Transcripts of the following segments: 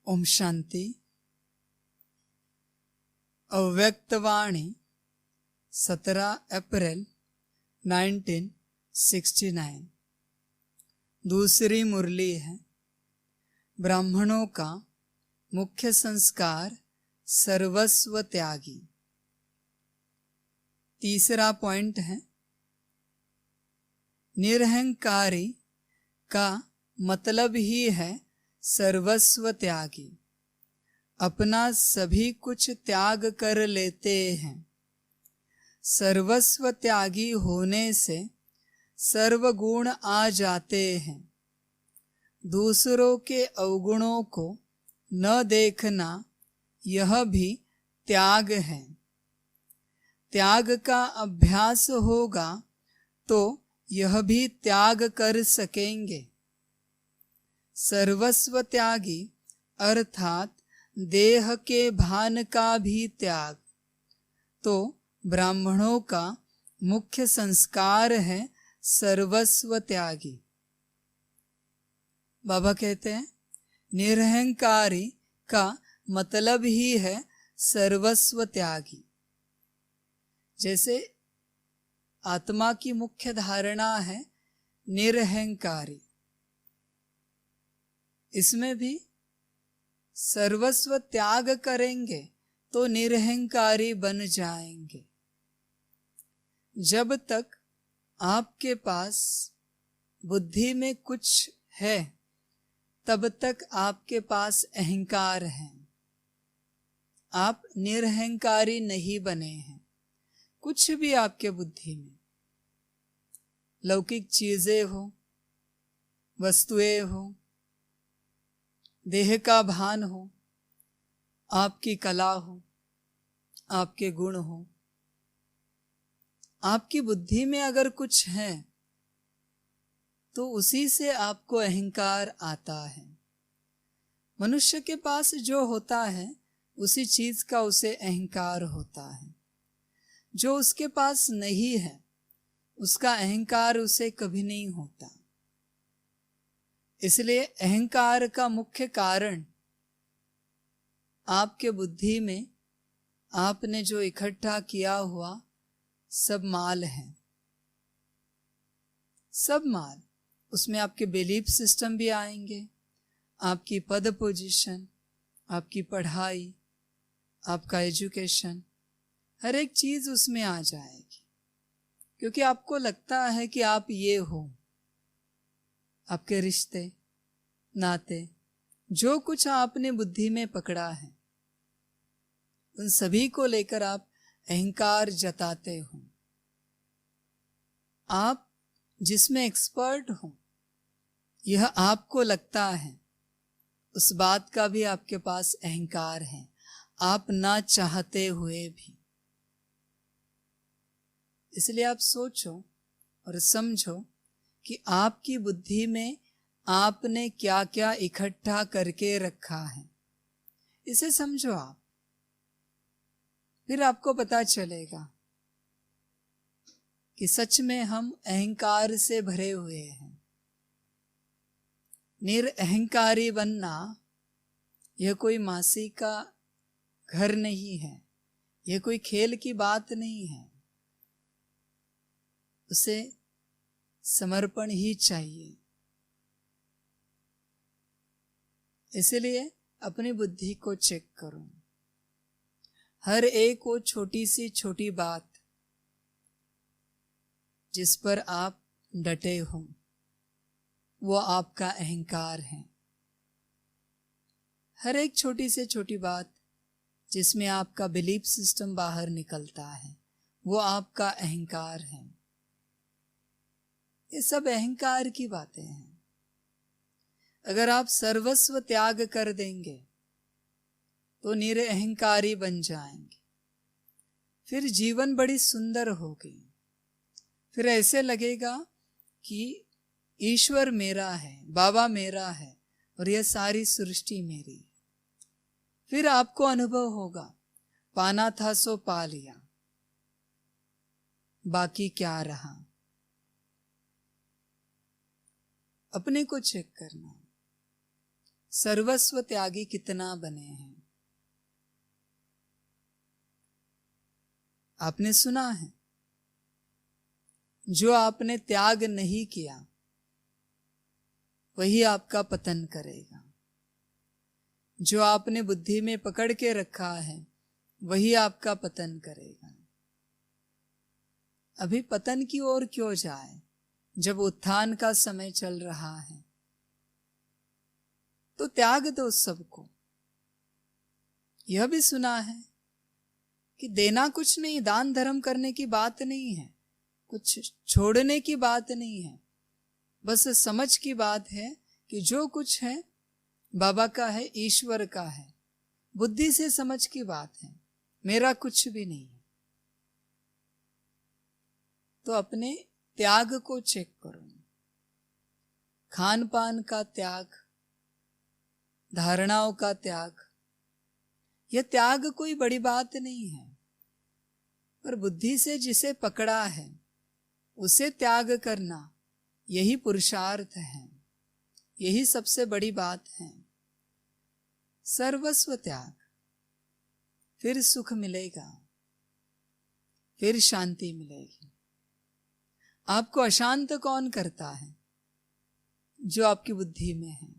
ओम शांति। अव्यक्तवाणी 17 अप्रैल 1969। दूसरी मुरली है, ब्राह्मणों का मुख्य संस्कार सर्वस्व त्यागी। तीसरा पॉइंट है, निरहंकारी का मतलब ही है सर्वस्व त्यागी। अपना सभी कुछ त्याग कर लेते हैं। सर्वस्व त्यागी होने से सर्वगुण आ जाते हैं। दूसरों के अवगुणों को न देखना यह भी त्याग है। त्याग का अभ्यास होगा तो यह भी त्याग कर सकेंगे। सर्वस्व त्यागी अर्थात देह के भान का भी त्याग तो ब्राह्मणों का मुख्य संस्कार है सर्वस्व त्यागी। बाबा कहते हैं, निरहंकारी का मतलब ही है सर्वस्व त्यागी। जैसे आत्मा की मुख्य धारणा है निरहंकारी, इसमें भी सर्वस्व त्याग करेंगे तो निरहंकारी बन जाएंगे। जब तक आपके पास बुद्धि में कुछ है तब तक आपके पास अहंकार है। आप निरहंकारी नहीं बने हैं। कुछ भी आपके बुद्धि में, लौकिक चीजें हो, वस्तुएं हो, देह का भान हो, आपकी कला हो, आपके गुण हो, आपकी बुद्धि में अगर कुछ है तो उसी से आपको अहंकार आता है। मनुष्य के पास जो होता है उसी चीज का उसे अहंकार होता है। जो उसके पास नहीं है उसका अहंकार उसे कभी नहीं होता। इसलिए अहंकार का मुख्य कारण आपके बुद्धि में आपने जो इकट्ठा किया हुआ सब माल है। सब माल, उसमें आपके बिलीफ सिस्टम भी आएंगे, आपकी पद पोजीशन, आपकी पढ़ाई, आपका एजुकेशन, हर एक चीज उसमें आ जाएगी। क्योंकि आपको लगता है कि आप ये हो। आपके रिश्ते नाते, जो कुछ आपने बुद्धि में पकड़ा है, उन सभी को लेकर आप अहंकार जताते हो। आप जिसमें एक्सपर्ट हो यह आपको लगता है, उस बात का भी आपके पास अहंकार है, आप ना चाहते हुए भी। इसलिए आप सोचो और समझो कि आपकी बुद्धि में आपने क्या क्या इकट्ठा करके रखा है। इसे समझो आप, फिर आपको पता चलेगा कि सच में हम अहंकार से भरे हुए हैं। निरअहंकारी बनना यह कोई मासी का घर नहीं है, यह कोई खेल की बात नहीं है। उसे समर्पण ही चाहिए। इसलिए अपनी बुद्धि को चेक करो। हर एक वो छोटी सी छोटी बात जिस पर आप डटे हो वो आपका अहंकार है। हर एक छोटी से छोटी बात जिसमें आपका बिलीफ सिस्टम बाहर निकलता है वो आपका अहंकार है। ये सब अहंकार की बातें हैं। अगर आप सर्वस्व त्याग कर देंगे तो निरअहंकारी बन जाएंगे। फिर जीवन बड़ी सुंदर होगी। फिर ऐसे लगेगा कि ईश्वर मेरा है, बाबा मेरा है और यह सारी सृष्टि मेरी। फिर आपको अनुभव होगा, पाना था सो पा लिया, बाकी क्या रहा। अपने को चेक करना। सर्वस्व त्यागी कितना बने हैं। आपने सुना है, जो आपने त्याग नहीं किया वही आपका पतन करेगा। जो आपने बुद्धि में पकड़ के रखा है वही आपका पतन करेगा। अभी पतन की ओर क्यों जाए जब उत्थान का समय चल रहा है। तो त्याग दो सबको। यह भी सुना है कि देना कुछ नहीं, दान धर्म करने की बात नहीं है, कुछ छोड़ने की बात नहीं है, बस समझ की बात है कि जो कुछ है बाबा का है, ईश्वर का है। बुद्धि से समझ की बात है, मेरा कुछ भी नहीं है। तो अपने त्याग को चेक करो। खान पान का त्याग, धारणाओं का त्याग, यह त्याग कोई बड़ी बात नहीं है, पर बुद्धि से जिसे पकड़ा है उसे त्याग करना यही पुरुषार्थ है, यही सबसे बड़ी बात है। सर्वस्व त्याग, फिर सुख मिलेगा, फिर शांति मिलेगी। आपको अशांत कौन करता है? जो आपकी बुद्धि में है।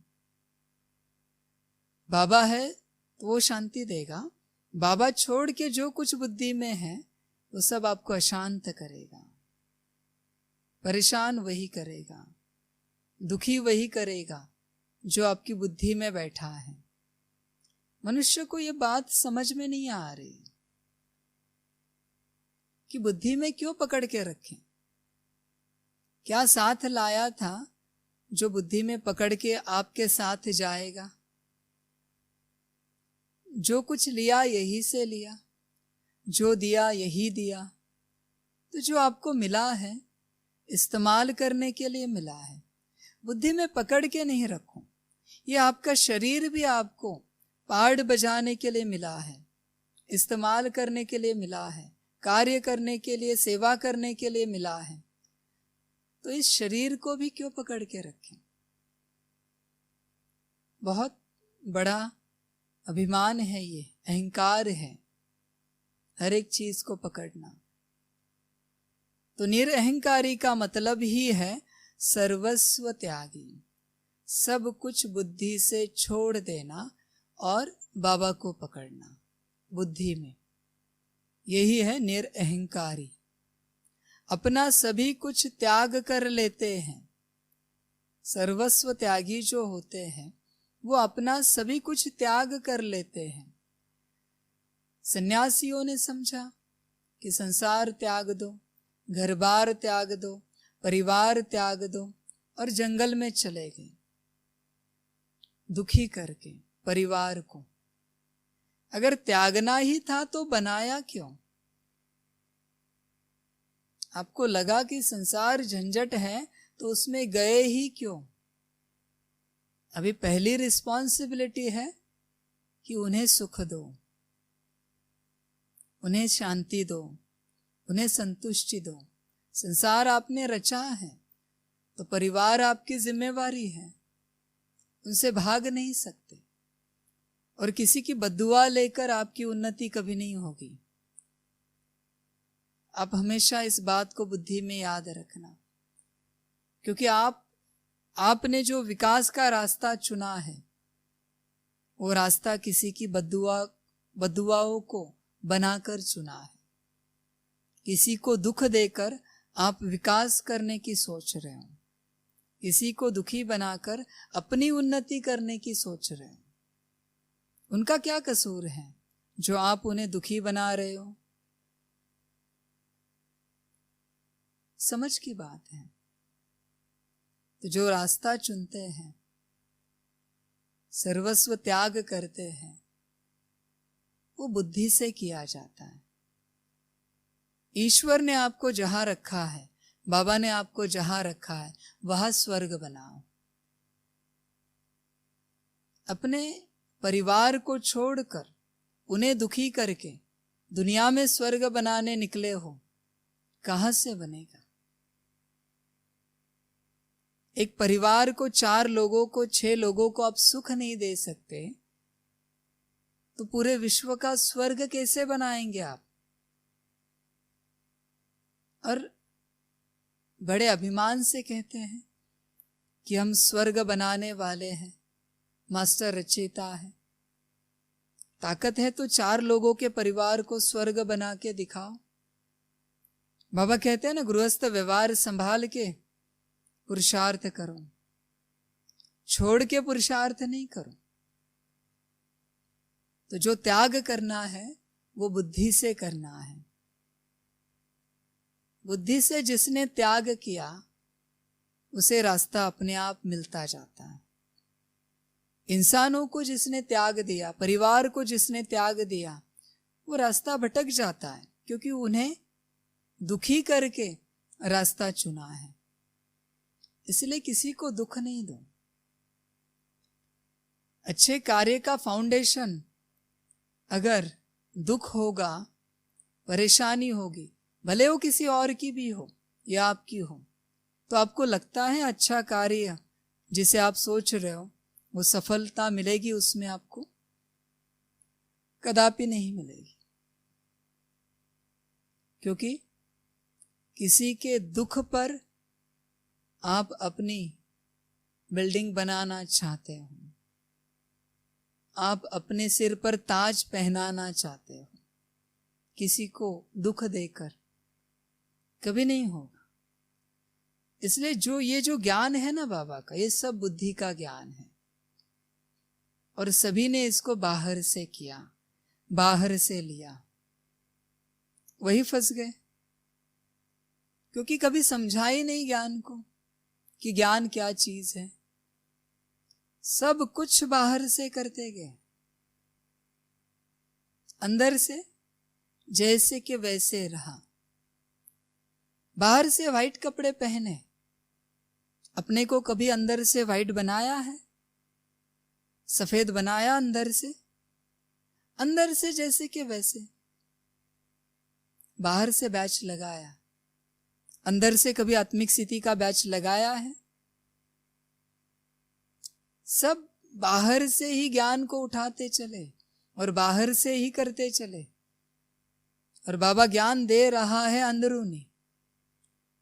बाबा है तो वो शांति देगा, बाबा छोड़ के जो कुछ बुद्धि में है वो सब आपको अशांत करेगा। परेशान वही करेगा, दुखी वही करेगा जो आपकी बुद्धि में बैठा है। मनुष्य को ये बात समझ में नहीं आ रही कि बुद्धि में क्यों पकड़ के रखें। क्या साथ लाया था जो बुद्धि में पकड़ के आपके साथ जाएगा? जो कुछ लिया यही से लिया, जो दिया यही दिया। तो जो आपको मिला है इस्तेमाल करने के लिए मिला है, बुद्धि में पकड़ के नहीं रखो। ये आपका शरीर भी आपको पार्ट बजाने के लिए मिला है, इस्तेमाल करने के लिए मिला है, कार्य करने के लिए, सेवा करने के लिए मिला है। तो इस शरीर को भी क्यों पकड़ के रखें? बहुत बड़ा अभिमान है, ये अहंकार है, हर एक चीज को पकड़ना। तो निरअहंकारी का मतलब ही है सर्वस्व त्यागी, सब कुछ बुद्धि से छोड़ देना और बाबा को पकड़ना बुद्धि में। यही है निरअहंकारी। अपना सभी कुछ त्याग कर लेते हैं। सर्वस्व त्यागी जो होते हैं वो अपना सभी कुछ त्याग कर लेते हैं। सन्यासियों ने समझा कि संसार त्याग दो, घर बार त्याग दो, परिवार त्याग दो, और जंगल में चले गए दुखी करके परिवार को। अगर त्यागना ही था तो बनाया क्यों? आपको लगा कि संसार झंझट है तो उसमें गए ही क्यों? अभी पहली रिस्पॉन्सिबिलिटी है कि उन्हें सुख दो, उन्हें शांति दो, उन्हें संतुष्टि दो। संसार आपने रचा है तो परिवार आपकी जिम्मेवारी है, उनसे भाग नहीं सकते। और किसी की बद्दुआ लेकर आपकी उन्नति कभी नहीं होगी। आप हमेशा इस बात को बुद्धि में याद रखना, क्योंकि आपने जो विकास का रास्ता चुना है वो रास्ता किसी की बद्दुआओं को बनाकर चुना है। किसी को दुख देकर आप विकास करने की सोच रहे हो, किसी को दुखी बनाकर अपनी उन्नति करने की सोच रहे हो। उनका क्या कसूर है जो आप उन्हें दुखी बना रहे हो? समझ की बात है। तो जो रास्ता चुनते हैं, सर्वस्व त्याग करते हैं, वो बुद्धि से किया जाता है। ईश्वर ने आपको जहां रखा है, बाबा ने आपको जहां रखा है, वहां स्वर्ग बनाओ। अपने परिवार को छोड़कर, उन्हें दुखी करके दुनिया में स्वर्ग बनाने निकले हो, कहां से बनेगा? एक परिवार को 4 लोगों को 6 लोगों को आप सुख नहीं दे सकते तो पूरे विश्व का स्वर्ग कैसे बनाएंगे आप? और बड़े अभिमान से कहते हैं कि हम स्वर्ग बनाने वाले हैं, मास्टर रचयिता है। ताकत है तो 4 लोगों के परिवार को स्वर्ग बना के दिखाओ। बाबा कहते हैं ना, गृहस्थ व्यवहार संभाल के पुरुषार्थ करो, छोड़ के पुरुषार्थ नहीं करो। तो जो त्याग करना है वो बुद्धि से करना है। बुद्धि से जिसने त्याग किया उसे रास्ता अपने आप मिलता जाता है। इंसानों को जिसने त्याग दिया, परिवार को जिसने त्याग दिया, वो रास्ता भटक जाता है, क्योंकि उन्हें दुखी करके रास्ता चुना है। इसलिए किसी को दुख नहीं दो। अच्छे कार्य का फाउंडेशन अगर दुख होगा, परेशानी होगी, भले वो किसी और की भी हो या आपकी हो, तो आपको लगता है अच्छा कार्य जिसे आप सोच रहे हो वो सफलता मिलेगी उसमें? आपको कदापि नहीं मिलेगी। क्योंकि किसी के दुख पर आप अपनी बिल्डिंग बनाना चाहते हो, आप अपने सिर पर ताज पहनाना चाहते हो, किसी को दुख देकर कभी नहीं होगा। इसलिए जो ज्ञान है ना बाबा का, ये सब बुद्धि का ज्ञान है। और सभी ने इसको बाहर से किया, बाहर से लिया, वही फंस गए। क्योंकि कभी समझा ही नहीं ज्ञान को कि ज्ञान क्या चीज है। सब कुछ बाहर से करते गए, अंदर से जैसे कि वैसे रहा। बाहर से व्हाइट कपड़े पहने, अपने को कभी अंदर से व्हाइट बनाया है? सफेद बनाया अंदर से जैसे कि वैसे। बाहर से बैच लगाया, अंदर से कभी आत्मिक स्थिति का बैच लगाया है? सब बाहर से ही ज्ञान को उठाते चले और बाहर से ही करते चले। और बाबा ज्ञान दे रहा है अंदरूनी,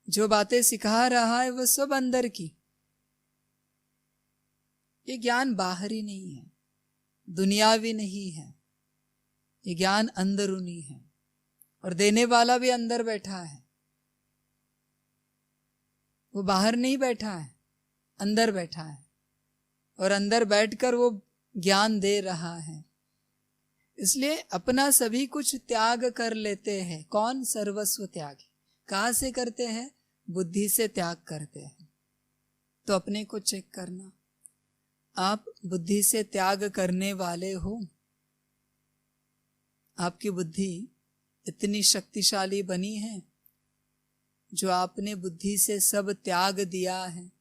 जो बातें सिखा रहा है वो सब अंदर की। ये ज्ञान बाहरी नहीं है, दुनियावी नहीं है, ये ज्ञान अंदरूनी है। और देने वाला भी अंदर बैठा है, वो बाहर नहीं बैठा है, अंदर बैठा है। और अंदर बैठकर वो ज्ञान दे रहा है। इसलिए अपना सभी कुछ त्याग कर लेते हैं। कौन? सर्वस्व त्यागी। कहां से करते हैं? बुद्धि से त्याग करते हैं। तो अपने को चेक करना, आप बुद्धि से त्याग करने वाले हो? आपकी बुद्धि इतनी शक्तिशाली बनी है जो आपने बुद्धि से सब त्याग दिया है?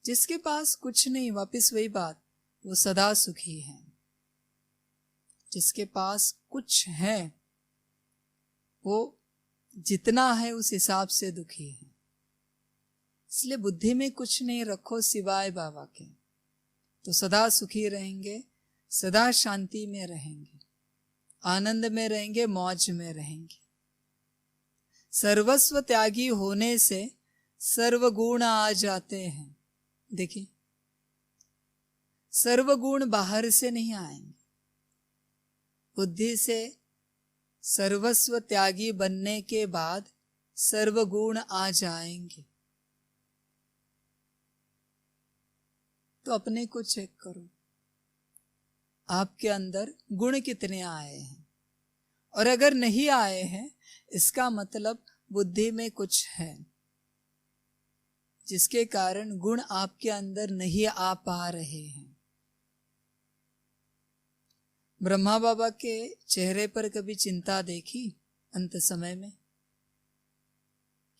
जिसके पास कुछ नहीं, वापिस वही बात, वो सदा सुखी है। जिसके पास कुछ है वो जितना है उस हिसाब से दुखी है। इसलिए बुद्धि में कुछ नहीं रखो सिवाय बाबा के, तो सदा सुखी रहेंगे, सदा शांति में रहेंगे, आनंद में रहेंगे, मौज में रहेंगे। सर्वस्व त्यागी होने से सर्वगुण आ जाते हैं। देखिए, सर्वगुण बाहर से नहीं आएंगे। बुद्धि से सर्वस्व त्यागी बनने के बाद सर्वगुण आ जाएंगे। तो अपने को चेक करो, आपके अंदर गुण कितने आए हैं। और अगर नहीं आए हैं, इसका मतलब बुद्धि में कुछ है जिसके कारण गुण आपके अंदर नहीं आ पा रहे हैं। ब्रह्मा बाबा के चेहरे पर कभी चिंता देखी अंत समय में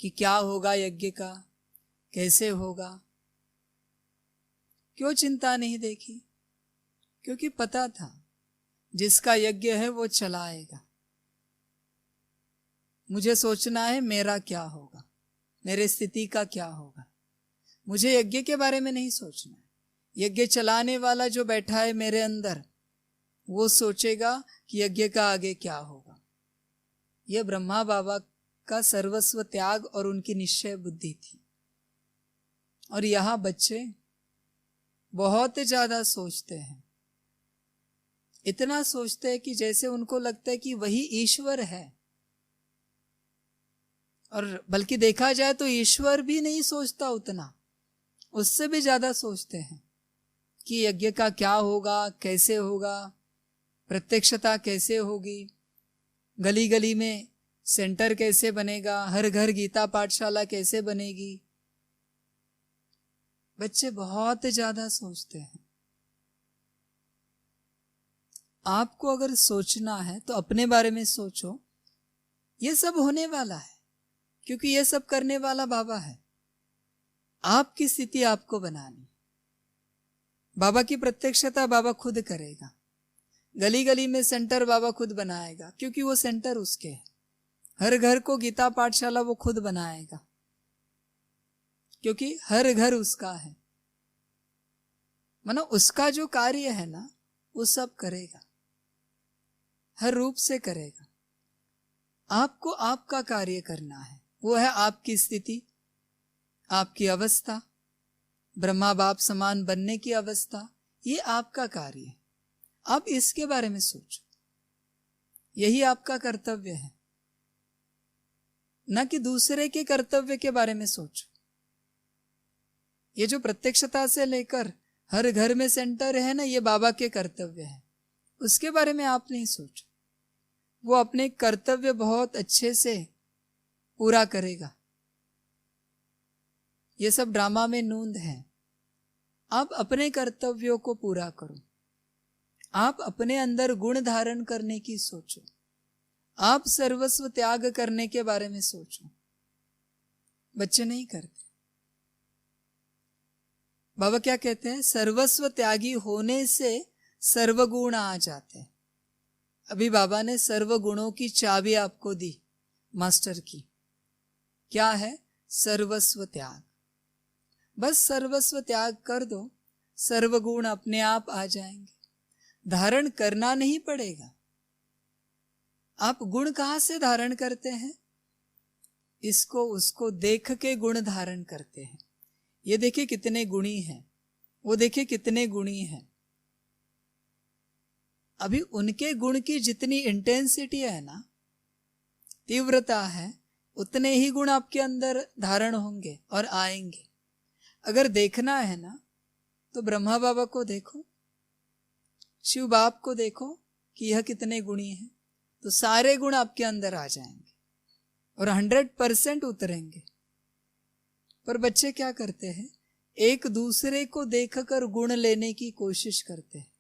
कि क्या होगा यज्ञ का, कैसे होगा? क्यों चिंता नहीं देखी? क्योंकि पता था जिसका यज्ञ है वो चलाएगा। मुझे सोचना है मेरा क्या होगा, मेरे स्थिति का क्या होगा। मुझे यज्ञ के बारे में नहीं सोचना है। यज्ञ चलाने वाला जो बैठा है मेरे अंदर, वो सोचेगा कि यज्ञ का आगे क्या होगा। यह ब्रह्मा बाबा का सर्वस्व त्याग और उनकी निश्चय बुद्धि थी। और यहाँ बच्चे बहुत ज्यादा सोचते हैं, इतना सोचते हैं कि जैसे उनको लगता है कि वही ईश्वर है। और बल्कि देखा जाए तो ईश्वर भी नहीं सोचता उतना, उससे भी ज्यादा सोचते हैं कि यज्ञ का क्या होगा, कैसे होगा, प्रत्यक्षता कैसे होगी, गली गली में सेंटर कैसे बनेगा, हर घर गीता पाठशाला कैसे बनेगी। बच्चे बहुत ज्यादा सोचते हैं। आपको अगर सोचना है तो अपने बारे में सोचो, ये सब होने वाला है, क्योंकि ये सब करने वाला बाबा है। आपकी स्थिति आपको बनानी। बाबा की प्रत्यक्षता बाबा खुद करेगा, गली गली में सेंटर बाबा खुद बनाएगा, क्योंकि वो सेंटर उसके है। हर घर को गीता पाठशाला वो खुद बनाएगा, क्योंकि हर घर उसका है। मानो उसका जो कार्य है ना, वो सब करेगा, हर रूप से करेगा। आपको आपका कार्य करना है, वो है आपकी स्थिति, आपकी अवस्था, ब्रह्मा बाप समान बनने की अवस्था। ये आपका कार्य है, आप इसके बारे में सोचो। यही आपका कर्तव्य है, न कि दूसरे के कर्तव्य के बारे में सोचो। ये जो प्रत्यक्षता से लेकर हर घर में सेंटर है ना, ये बाबा के कर्तव्य है, उसके बारे में आप नहीं सोचो। वो अपने कर्तव्य बहुत अच्छे से पूरा करेगा। ये सब ड्रामा में नूंद है। आप अपने कर्तव्यों को पूरा करो, आप अपने अंदर गुण धारण करने की सोचो, आप सर्वस्व त्याग करने के बारे में सोचो। बच्चे नहीं करते। बाबा क्या कहते हैं? सर्वस्व त्यागी होने से सर्वगुण आ जाते हैं। अभी बाबा ने सर्वगुणों की चाबी आपको दी, मास्टर की। क्या है? सर्वस्व त्याग। बस सर्वस्व त्याग कर दो, सर्वगुण अपने आप आ जाएंगे। धारण करना नहीं पड़ेगा। आप गुण कहां से धारण करते हैं? इसको उसको देख के गुण धारण करते हैं। ये देखिए कितने गुणी हैं, वो देखिए कितने गुणी हैं। अभी उनके गुण की जितनी इंटेंसिटी है ना, तीव्रता है, उतने ही गुण आपके अंदर धारण होंगे और आएंगे। अगर देखना है ना, तो ब्रह्मा बाबा को देखो, शिव बाप को देखो कि यह कितने गुणी हैं, तो सारे गुण आपके अंदर आ जाएंगे और 100% उतरेंगे। पर बच्चे क्या करते हैं? एक दूसरे को देखकर गुण लेने की कोशिश करते हैं।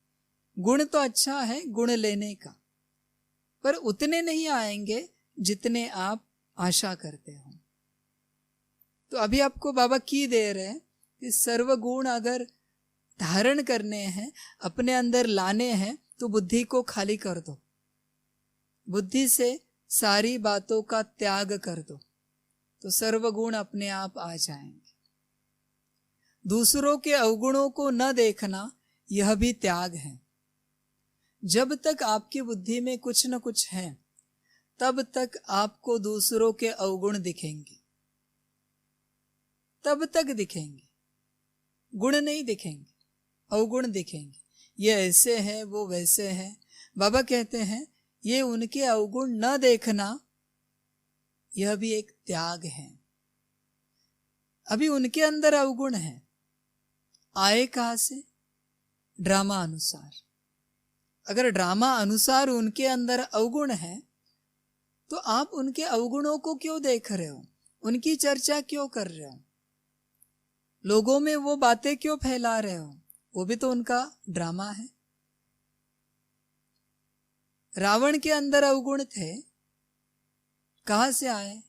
गुण तो अच्छा है गुण लेने का, पर उतने नहीं आएंगे जितने आप आशा करते हो। तो अभी आपको बाबा की दे रहे हैं कि सर्वगुण अगर धारण करने हैं, अपने अंदर लाने हैं, तो बुद्धि को खाली कर दो। बुद्धि से सारी बातों का त्याग कर दो, तो सर्वगुण अपने आप आ जाएंगे। दूसरों के अवगुणों को न देखना, यह भी त्याग है। जब तक आपकी बुद्धि में कुछ न कुछ है, तब तक आपको दूसरों के अवगुण दिखेंगे, तब तक दिखेंगे। गुण नहीं दिखेंगे, अवगुण दिखेंगे। ये ऐसे है, वो वैसे है। बाबा कहते हैं ये उनके अवगुण न देखना, यह भी एक त्याग है। अभी उनके अंदर अवगुण है, आए कहां से? ड्रामा अनुसार। अगर ड्रामा अनुसार उनके अंदर अवगुण है, तो आप उनके अवगुणों को क्यों देख रहे हो? उनकी चर्चा क्यों कर रहे हो? लोगों में वो बातें क्यों फैला रहे हो? वो भी तो उनका ड्रामा है। रावण के अंदर अवगुण थे, कहां से आए?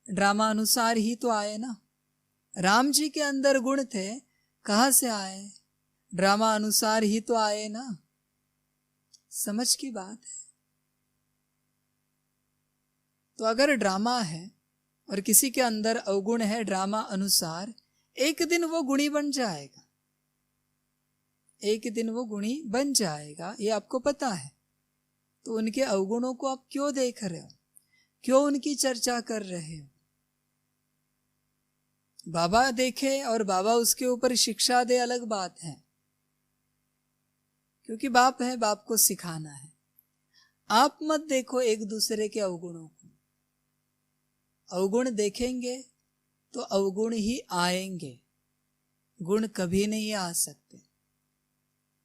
ड्रामा अनुसार ही तो आए ना। राम जी के अंदर गुण थे, कहां से आए? ड्रामा अनुसार ही तो आए ना। समझ की बात है। तो अगर ड्रामा है और किसी के अंदर अवगुण है ड्रामा अनुसार, एक दिन वो गुणी बन जाएगा, एक दिन वो गुणी बन जाएगा, ये आपको पता है। तो उनके अवगुणों को आप क्यों देख रहे हो, क्यों उनकी चर्चा कर रहे हो? बाबा देखे और बाबा उसके ऊपर शिक्षा दे, अलग बात है, क्योंकि बाप है, बाप को सिखाना है। आप मत देखो एक दूसरे के अवगुणों को। अवगुण देखेंगे तो अवगुण ही आएंगे, गुण कभी नहीं आ सकते।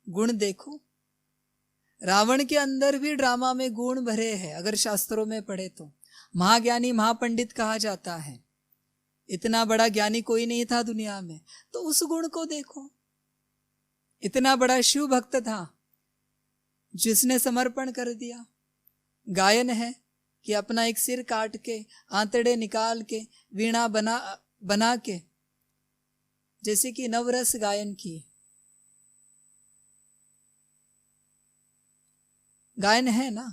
गुण देखो, रावण के अंदर भी ड्रामा में गुण भरे हैं, अगर शास्त्रों में पढ़े तो। महाज्ञानी महापंडित कहा जाता है, इतना बड़ा ज्ञानी कोई नहीं था दुनिया में, तो उस गुण को देखो। इतना बड़ा शिव भक्त था जिसने समर्पण कर दिया। गायन है कि अपना एक सिर काट के, आंतड़े निकाल के, वीणा बना के, जैसे कि नवरस गायन किए। गायन है ना,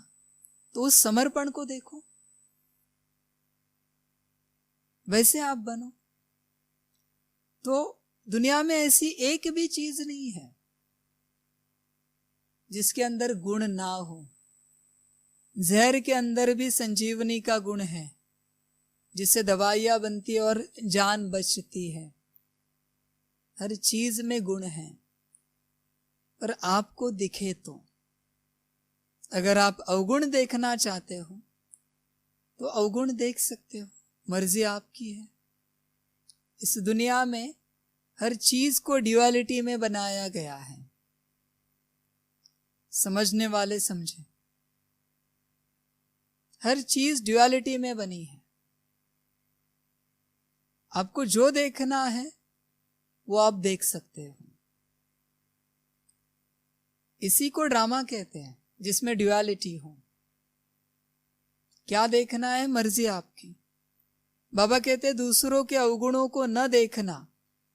तो उस समर्पण को देखो। वैसे आप बनो। तो दुनिया में ऐसी एक भी चीज नहीं है जिसके अंदर गुण ना हो। जहर के अंदर भी संजीवनी का गुण है, जिससे दवाइयां बनती और जान बचती है। हर चीज में गुण है, पर आपको दिखे तो। अगर आप अवगुण देखना चाहते हो तो अवगुण देख सकते हो, मर्जी आपकी है। इस दुनिया में हर चीज को ड्युअलिटी में बनाया गया है। समझने वाले समझे, हर चीज ड्युअलिटी में बनी है। आपको जो देखना है वो आप देख सकते हो। इसी को ड्रामा कहते हैं, जिसमें ड्युअलिटी हो। क्या देखना है, मर्जी आपकी। बाबा कहते हैं दूसरों के अवगुणों को न देखना,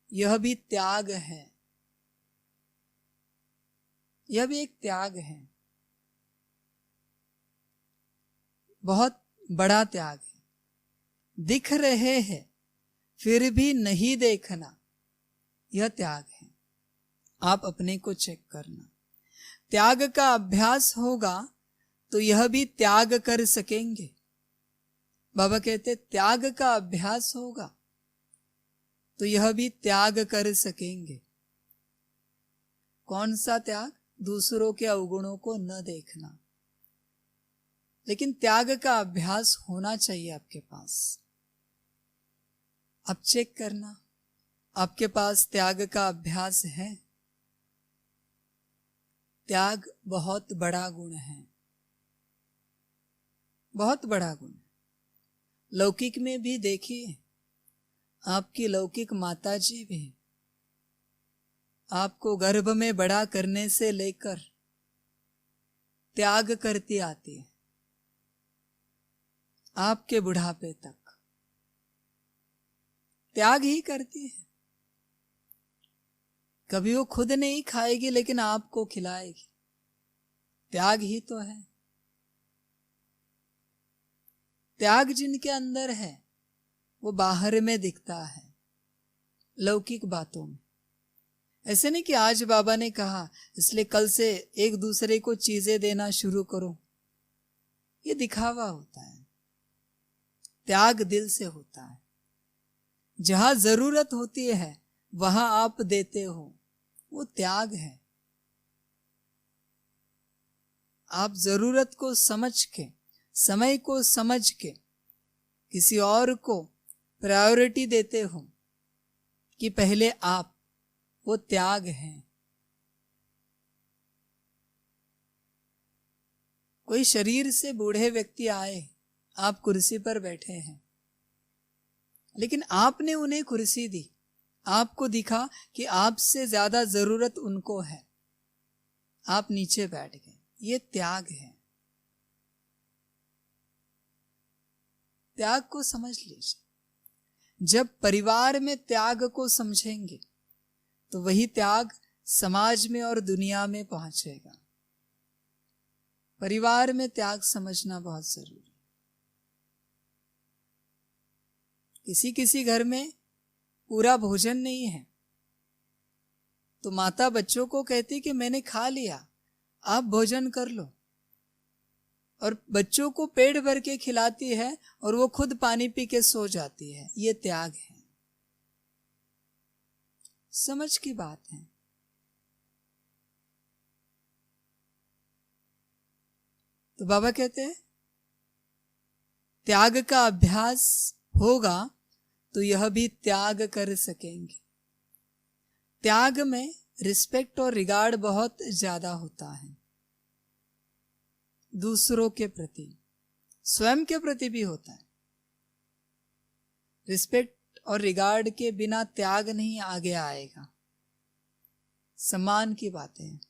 यह भी त्याग है। यह भी एक त्याग है, बहुत बड़ा त्याग है। दिख रहे हैं फिर भी नहीं देखना, यह त्याग है। आप अपने को चेक करना। त्याग का अभ्यास होगा तो यह भी त्याग कर सकेंगे। बाबा कहते त्याग का अभ्यास होगा तो यह भी त्याग कर सकेंगे। कौन सा त्याग? दूसरों के अवगुणों को न देखना। लेकिन त्याग का अभ्यास होना चाहिए आपके पास। अब चेक करना, आपके पास त्याग का अभ्यास है? त्याग बहुत बड़ा गुण है, बहुत बड़ा गुण है। लौकिक में भी देखिए, आपकी लौकिक माताजी भी आपको गर्भ में बड़ा करने से लेकर त्याग करती आती है, आपके बुढ़ापे तक त्याग ही करती है। कभी वो खुद नहीं खाएगी लेकिन आपको खिलाएगी, त्याग ही तो है। त्याग जिनके अंदर है वो बाहर में दिखता है, लौकिक बातों में। ऐसे नहीं कि आज बाबा ने कहा इसलिए कल से एक दूसरे को चीजें देना शुरू करो, ये दिखावा होता है। त्याग दिल से होता है। जहां जरूरत होती है वहां आप देते हो, वो त्याग है। आप जरूरत को समझ के, समय को समझ के किसी और को प्रायोरिटी देते हो कि पहले आप, वो त्याग है। कोई शरीर से बूढ़े व्यक्ति आए, आप कुर्सी पर बैठे हैं, लेकिन आपने उन्हें कुर्सी दी, आपको दिखा कि आपसे ज्यादा जरूरत उनको है, आप नीचे बैठ गए, ये त्याग है। त्याग को समझ लीजिए। जब परिवार में त्याग को समझेंगे तो वही त्याग समाज में और दुनिया में पहुंचेगा। परिवार में त्याग समझना बहुत जरूरी है। किसी किसी घर में पूरा भोजन नहीं है, तो माता बच्चों को कहती कि मैंने खा लिया, आप भोजन कर लो, और बच्चों को पेट भर के खिलाती है और वो खुद पानी पी के सो जाती है। ये त्याग है। समझ की बात है। तो बाबा कहते हैं त्याग का अभ्यास होगा तो यह भी त्याग कर सकेंगे। त्याग में रिस्पेक्ट और रिगार्ड बहुत ज्यादा होता है, दूसरों के प्रति, स्वयं के प्रति भी होता है। रिस्पेक्ट और रिगार्ड के बिना त्याग नहीं आगे आएगा। सम्मान की बातें हैं।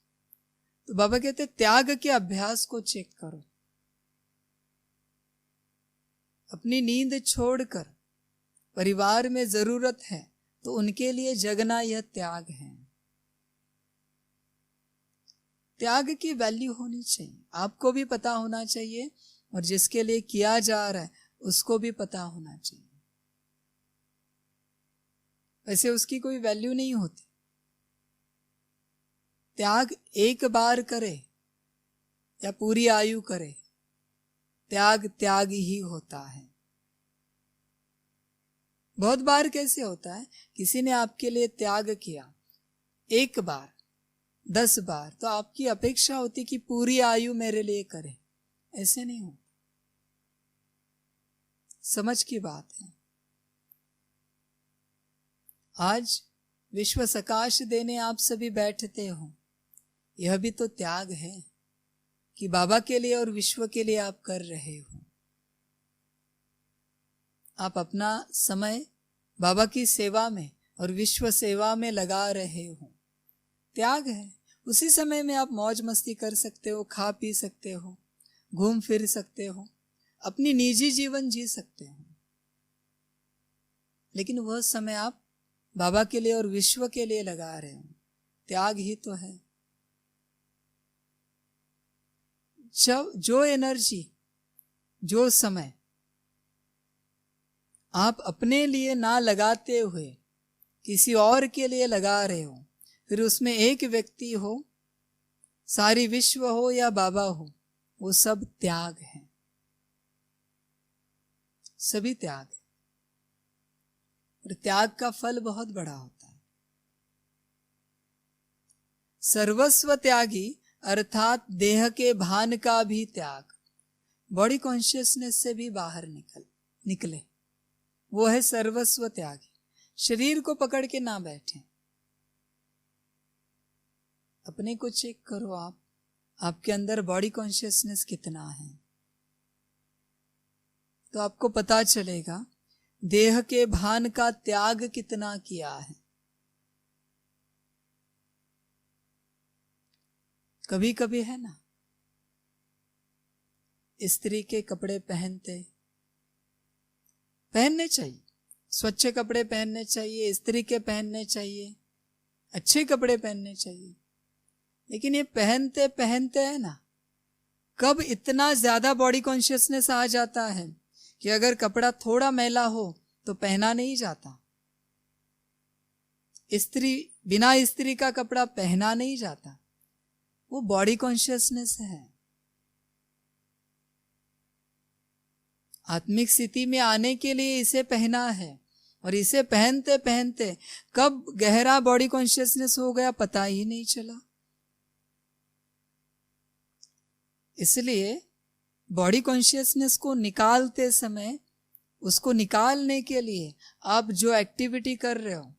तो बाबा कहते त्याग के अभ्यास को चेक करो। अपनी नींद छोड़कर परिवार में जरूरत है तो उनके लिए जगना यह त्याग है। त्याग की वैल्यू होनी चाहिए, आपको भी पता होना चाहिए और जिसके लिए किया जा रहा है उसको भी पता होना चाहिए। वैसे उसकी कोई वैल्यू नहीं होती। त्याग एक बार करे या पूरी आयु करे, त्याग त्याग ही होता है। बहुत बार कैसे होता है, किसी ने आपके लिए त्याग किया एक बार 10 बार, तो आपकी अपेक्षा होती कि पूरी आयु मेरे लिए करे। ऐसे नहीं हो। समझ की बात है। आज विश्व सकाश देने आप सभी बैठते हो, यह भी तो त्याग है कि बाबा के लिए और विश्व के लिए आप कर रहे हो। आप अपना समय बाबा की सेवा में और विश्व सेवा में लगा रहे हो, त्याग है। उसी समय में आप मौज मस्ती कर सकते हो, खा पी सकते हो, घूम फिर सकते हो, अपनी निजी जीवन जी सकते हो, लेकिन वह समय आप बाबा के लिए और विश्व के लिए लगा रहे हो। त्याग ही तो है। जो एनर्जी, जो समय आप अपने लिए ना लगाते हुए किसी और के लिए लगा रहे हो, फिर उसमें एक व्यक्ति हो, सारी विश्व हो या बाबा हो, वो सब त्याग है। सभी त्याग है। और त्याग का फल बहुत बड़ा होता है। सर्वस्व त्यागी अर्थात देह के भान का भी त्याग, बॉडी कॉन्शियसनेस से भी बाहर निकले, वो है सर्वस्व त्यागी। शरीर को पकड़ के ना बैठे। अपने को चेक करो आप, आपके अंदर बॉडी कॉन्शियसनेस कितना है, तो आपको पता चलेगा देह के भान का त्याग कितना किया है। कभी कभी है ना, स्त्री के कपड़े पहनने चाहिए, स्वच्छ कपड़े पहनने चाहिए, स्त्री के पहनने चाहिए, अच्छे कपड़े पहनने चाहिए, लेकिन ये पहनते पहनते है ना, कब इतना ज्यादा बॉडी कॉन्शियसनेस आ जाता है कि अगर कपड़ा थोड़ा मैला हो तो पहना नहीं जाता, बिना स्त्री का कपड़ा पहना नहीं जाता। वो बॉडी कॉन्शियसनेस है। आत्मिक स्थिति में आने के लिए इसे पहना है, और इसे पहनते पहनते कब गहरा बॉडी कॉन्शियसनेस हो गया पता ही नहीं चला। इसलिए बॉडी कॉन्शियसनेस को निकालते समय, उसको निकालने के लिए आप जो एक्टिविटी कर रहे हो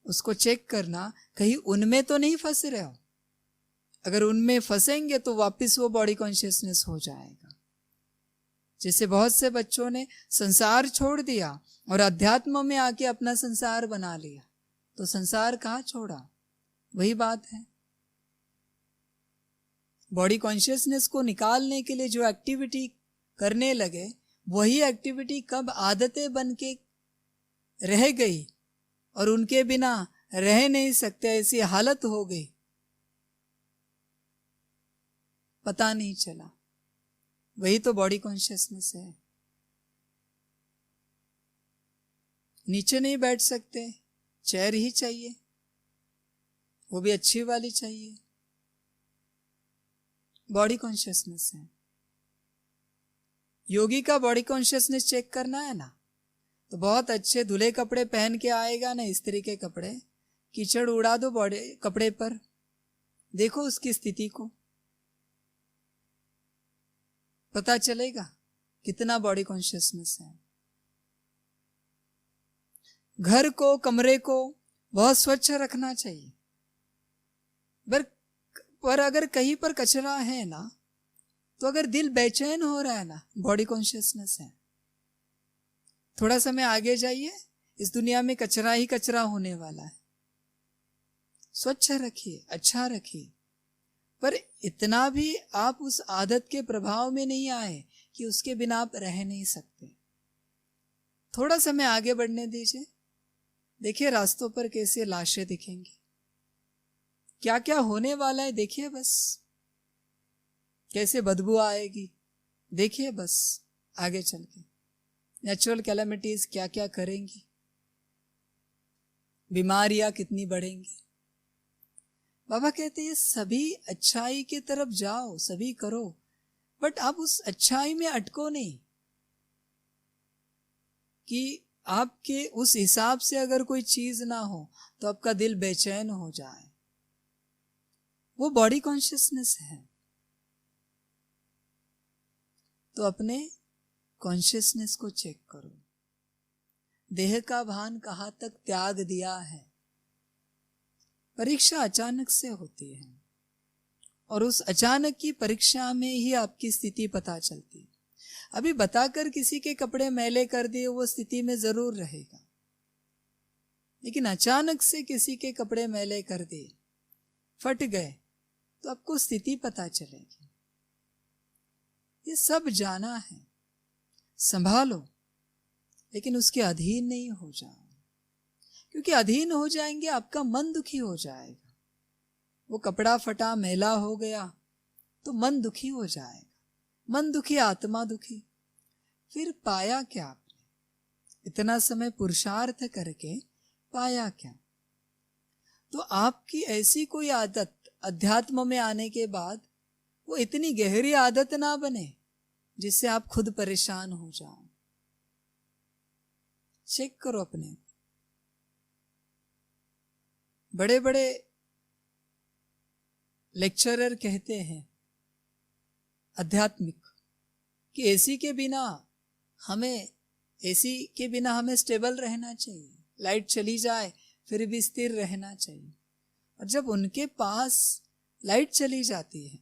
उसको चेक करना, कहीं उनमें तो नहीं फंस रहे हो। अगर उनमें फंसेंगे तो वापस वो बॉडी कॉन्शियसनेस हो जाएगा। जैसे बहुत से बच्चों ने संसार छोड़ दिया और अध्यात्म में आके अपना संसार बना लिया, तो संसार कहाँ छोड़ा? वही बात है। बॉडी कॉन्शियसनेस को निकालने के लिए जो एक्टिविटी करने लगे, वही एक्टिविटी कब आदतें बन के रह गई और उनके बिना रह नहीं सकते, ऐसी हालत हो गई, पता नहीं चला। वही तो बॉडी कॉन्शियसनेस है। नीचे नहीं बैठ सकते, चेयर ही चाहिए, वो भी अच्छी वाली चाहिए। बॉडी कॉन्शियसनेस है। योगी का बॉडी कॉन्शियसनेस चेक करना है ना, तो बहुत अच्छे धुले कपड़े पहन के आएगा ना, इस्त्री के कपड़े, कीचड़ उड़ा दो बॉडी कपड़े पर, देखो उसकी स्थिति को, पता चलेगा कितना बॉडी कॉन्शियसनेस है। घर को, कमरे को बहुत स्वच्छ रखना चाहिए, पर अगर कहीं पर कचरा है ना, तो अगर दिल बेचैन हो रहा है ना, बॉडी कॉन्शियसनेस है। थोड़ा समय आगे जाइए, इस दुनिया में कचरा ही कचरा होने वाला है। स्वच्छ रखिए, अच्छा रखिए, पर इतना भी आप उस आदत के प्रभाव में नहीं आए कि उसके बिना आप रह नहीं सकते। थोड़ा समय आगे बढ़ने दीजिए, देखिए रास्तों पर कैसे लाशें दिखेंगी, क्या क्या होने वाला है, देखिए बस कैसे बदबू आएगी, देखिए बस आगे चल के नेचुरल कैलेमिटीज क्या क्या करेंगी, बीमारियां कितनी बढ़ेंगी। बाबा कहते हैं सभी अच्छाई की तरफ जाओ, सभी करो, बट आप उस अच्छाई में अटको नहीं कि आपके उस हिसाब से अगर कोई चीज ना हो तो आपका दिल बेचैन हो जाए। वो बॉडी कॉन्शियसनेस है। तो अपने कॉन्शियसनेस को चेक करो। देह का भान कहाँ तक त्याग दिया है। परीक्षा अचानक से होती है और उस अचानक की परीक्षा में ही आपकी स्थिति पता चलती है। अभी बताकर किसी के कपड़े मैले कर दिए, वो स्थिति में जरूर रहेगा, लेकिन अचानक से किसी के कपड़े मैले कर दिए, फट गए, तो आपको स्थिति पता चलेगी। ये सब जाना है, संभालो, लेकिन उसके अधीन नहीं हो जाओ, क्योंकि अधीन हो जाएंगे आपका मन दुखी हो जाएगा। वो कपड़ा फटा मैला हो गया तो मन दुखी हो जाएगा, मन दुखी आत्मा दुखी। फिर पाया क्या आपने? इतना समय पुरुषार्थ करके पाया क्या? तो आपकी ऐसी कोई आदत अध्यात्म में आने के बाद वो इतनी गहरी आदत ना बने जिससे आप खुद परेशान हो जाओ। चेक करो अपने। बड़े बड़े लेक्चरर कहते हैं आध्यात्मिक कि एसी के बिना हमें स्टेबल रहना चाहिए, लाइट चली जाए फिर भी स्थिर रहना चाहिए। और जब उनके पास लाइट चली जाती है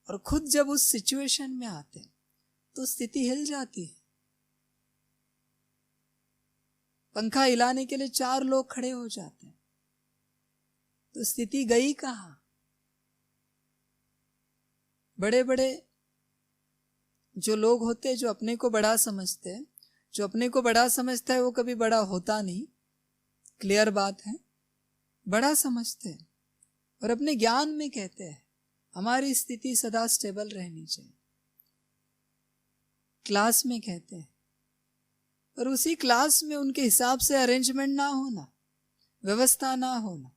और खुद जब उस सिचुएशन में आते हैं तो स्थिति हिल जाती है। पंखा हिलाने के लिए 4 लोग खड़े हो जाते हैं, तो स्थिति गई कहां? बड़े बड़े जो लोग होते हैं, जो अपने को बड़ा समझते हैं, जो अपने को बड़ा समझता है वो कभी बड़ा होता नहीं, क्लियर बात है। बड़ा समझते हैं और अपने ज्ञान में कहते हैं हमारी स्थिति सदा स्टेबल रहनी चाहिए। क्लास में कहते हैं, पर उसी क्लास में उनके हिसाब से अरेंजमेंट ना होना, व्यवस्था ना होना,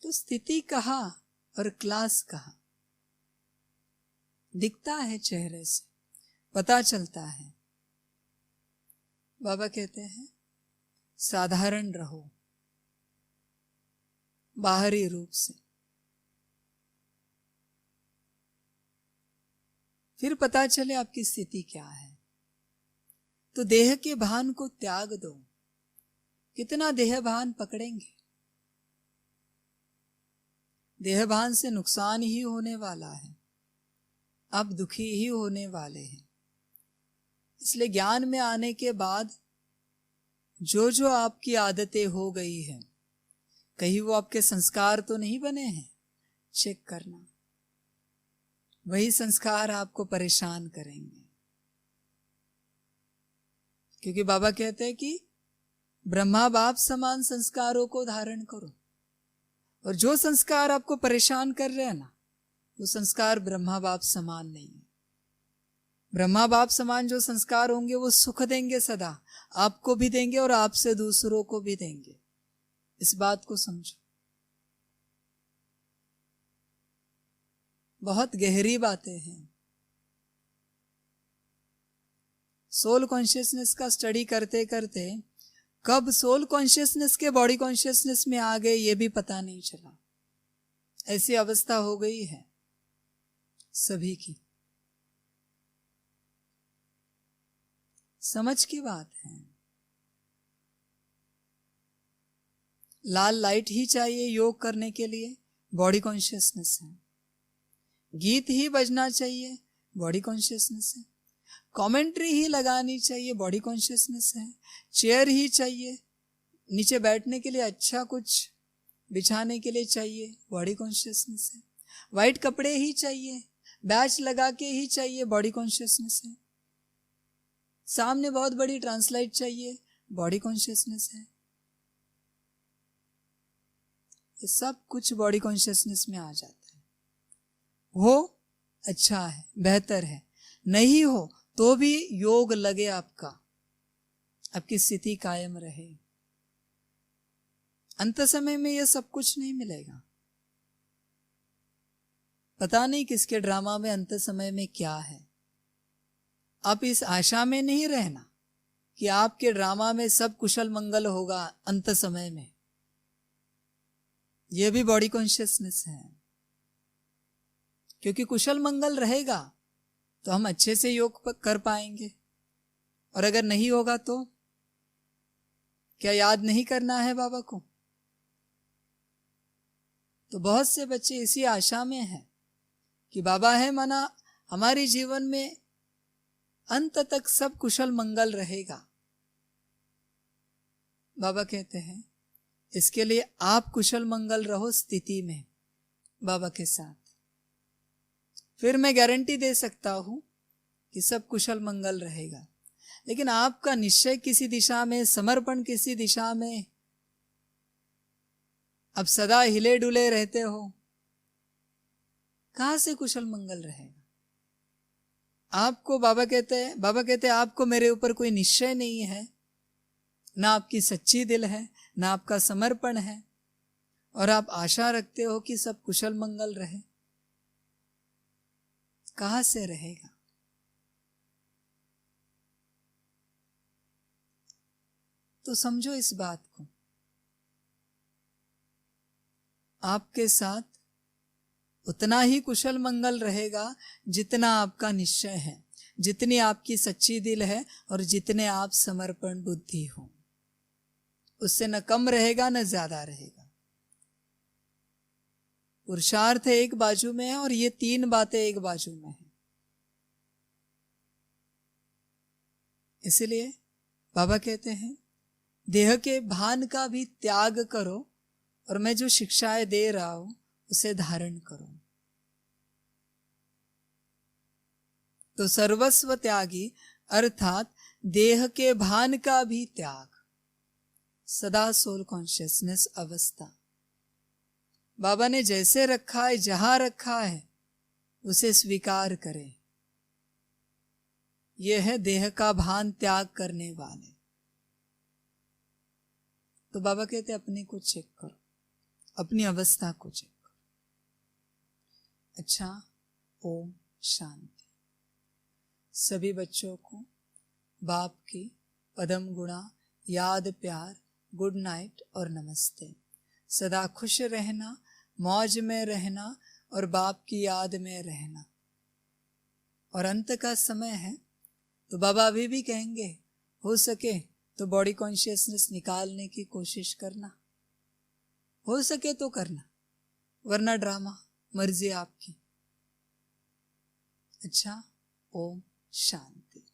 तो स्थिति कहाँ और क्लास कहाँ? दिखता है, चेहरे से पता चलता है। बाबा कहते हैं साधारण रहो बाहरी रूप से, फिर पता चले आपकी स्थिति क्या है। तो देह के भान को त्याग दो। कितना देह भान पकड़ेंगे? देह भान से नुकसान ही होने वाला है, आप दुखी ही होने वाले हैं। इसलिए ज्ञान में आने के बाद जो जो आपकी आदतें हो गई हैं, कहीं वो आपके संस्कार तो नहीं बने हैं, चेक करना। वही संस्कार आपको परेशान करेंगे, क्योंकि बाबा कहते हैं कि ब्रह्मा बाप समान संस्कारों को धारण करो। और जो संस्कार आपको परेशान कर रहे हैं ना, वो संस्कार ब्रह्मा बाप समान नहीं है। ब्रह्मा बाप समान जो संस्कार होंगे वो सुख देंगे सदा, आपको भी देंगे और आपसे दूसरों को भी देंगे। इस बात को समझो, बहुत गहरी बातें हैं। सोल कॉन्शियसनेस का स्टडी करते करते कब सोल कॉन्शियसनेस के बॉडी कॉन्शियसनेस में आ गए ये भी पता नहीं चला। ऐसी अवस्था हो गई है सभी की। समझ की बात है। लाल लाइट ही चाहिए योग करने के लिए, बॉडी कॉन्शियसनेस है। गीत ही बजना चाहिए, बॉडी कॉन्शियसनेस है। कमेंट्री ही लगानी चाहिए, बॉडी कॉन्शियसनेस है। चेयर ही चाहिए, नीचे बैठने के लिए अच्छा कुछ बिछाने के लिए चाहिए, बॉडी कॉन्शियसनेस है। वाइट कपड़े ही चाहिए, बैच लगा के ही चाहिए, बॉडी कॉन्शियसनेस है। सामने बहुत बड़ी ट्रांसलाइट चाहिए, बॉडी कॉन्शियसनेस है। ये सब कुछ बॉडी कॉन्शियसनेस में आ जाता है। हो अच्छा है, बेहतर है, नहीं हो तो भी योग लगे आपका, आपकी स्थिति कायम रहे। अंत समय में यह सब कुछ नहीं मिलेगा। पता नहीं किसके ड्रामा में अंत समय में क्या है। आप इस आशा में नहीं रहना कि आपके ड्रामा में सब कुशल मंगल होगा अंत समय में। यह भी बॉडी कॉन्शियसनेस है, क्योंकि कुशल मंगल रहेगा तो हम अच्छे से योग कर पाएंगे, और अगर नहीं होगा तो क्या याद नहीं करना है बाबा को? तो बहुत से बच्चे इसी आशा में हैं कि बाबा है माना हमारे जीवन में अंत तक सब कुशल मंगल रहेगा। बाबा कहते हैं इसके लिए आप कुशल मंगल रहो स्थिति में बाबा के साथ, फिर मैं गारंटी दे सकता हूं कि सब कुशल मंगल रहेगा। लेकिन आपका निश्चय किसी दिशा में, समर्पण किसी दिशा में, अब सदा हिले डुले रहते हो, कहां से कुशल मंगल रहेगा? आपको बाबा कहते हैं आपको मेरे ऊपर कोई निश्चय नहीं है, ना आपकी सच्ची दिल है, ना आपका समर्पण है, और आप आशा रखते हो कि सब कुशल मंगल रहे। कहां से रहेगा? तो समझो इस बात को, आपके साथ उतना ही कुशल मंगल रहेगा जितना आपका निश्चय है, जितनी आपकी सच्ची दिल है, और जितने आप समर्पण बुद्धि हो। उससे न कम रहेगा न ज्यादा रहेगा। पुरुषार्थ एक बाजू में है और ये तीन बातें एक बाजू में है। इसलिए बाबा कहते हैं देह के भान का भी त्याग करो, और मैं जो शिक्षाएं दे रहा हूं उसे धारण करो। तो सर्वस्व त्यागी अर्थात देह के भान का भी त्याग, सदा सोल कॉन्शियसनेस अवस्था। बाबा ने जैसे रखा है, जहां रखा है, उसे स्वीकार करें। यह है देह का भान त्याग करने वाले। तो बाबा कहते अपने को चेक करो, अपनी अवस्था को चेक करो। अच्छा, ओम शांति। सभी बच्चों को बाप की पदम गुणा याद, प्यार, गुड नाइट और नमस्ते। सदा खुश रहना, मौज में रहना और बाप की याद में रहना। और अंत का समय है तो बाबा अभी भी कहेंगे हो सके तो बॉडी कॉन्शियसनेस निकालने की कोशिश करना, हो सके तो करना, वरना ड्रामा, मर्जी आपकी। अच्छा, ओम शांति।